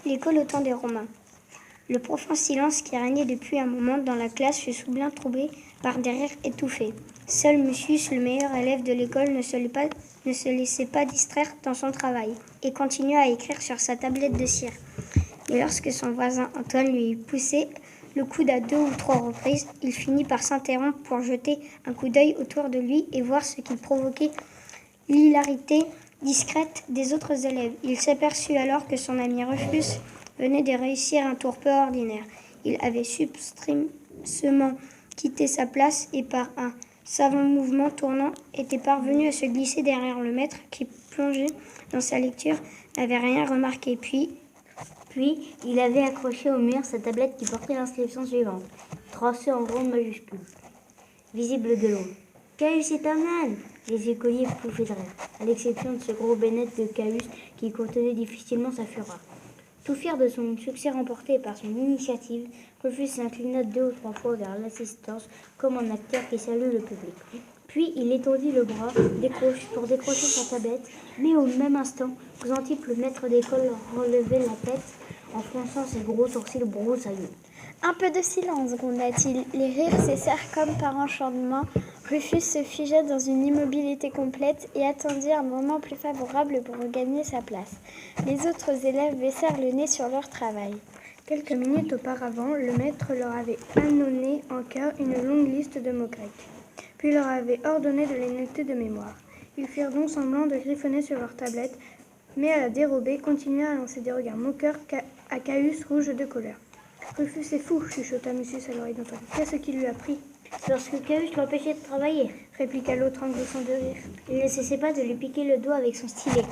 L'école au temps des Romains. Le profond silence qui régnait depuis un moment dans la classe fut soudain troublé par des rires étouffés. Seul Mucius, le meilleur élève de l'école, ne se laissait pas distraire dans son travail et continua à écrire sur sa tablette de cire. Mais lorsque son voisin Antoine lui poussait le coude à 2 ou 3 reprises, il finit par s'interrompre pour jeter un coup d'œil autour de lui et voir ce qui provoquait l'hilarité discrète des autres élèves. Il s'aperçut alors que son ami Rufus venait de réussir un tour peu ordinaire. Il avait subtilement quitté sa place et par un savant mouvement tournant était parvenu à se glisser derrière le maître qui, plongé dans sa lecture, n'avait rien remarqué. Puis, il avait accroché au mur sa tablette qui portait l'inscription suivante, tracée en grandes majuscules, visible de loin. « Caius est un âne !» Les écoliers pouffaient de rire, à l'exception de ce gros bénette de Caius qui contenait difficilement sa fureur. Tout fier de son succès remporté par son initiative, Rufus s'inclina 2 ou 3 fois vers l'assistance comme un acteur qui salue le public. Puis il étendit le bras pour décrocher sa tablette, mais au même instant, Xanthippe, le maître d'école, relevait la tête en fronçant ses gros sourcils broussailleux. « Un peu de silence, gronda-t-il. Les rires cessèrent comme par enchantement. Rufus se figea dans une immobilité complète et attendit un moment plus favorable pour regagner sa place. Les autres élèves baissèrent le nez sur leur travail. Quelques minutes auparavant, le maître leur avait annonné en chœur une longue liste de mots grecs, puis leur avait ordonné de les noter de mémoire. Ils firent donc semblant de griffonner sur leur tablette, mais à la dérobée continuèrent à lancer des regards moqueurs à Caius, rouge de colère. « Rufus est fou, chuchota Mucius à l'oreille d'Antoine. Qu'est-ce qui lui a pris ?» « C'est parce que Caius l'empêchait de travailler, » répliqua l'autre en gloussant de rire. Il ne cessait pas de lui piquer le doigt avec son stylet.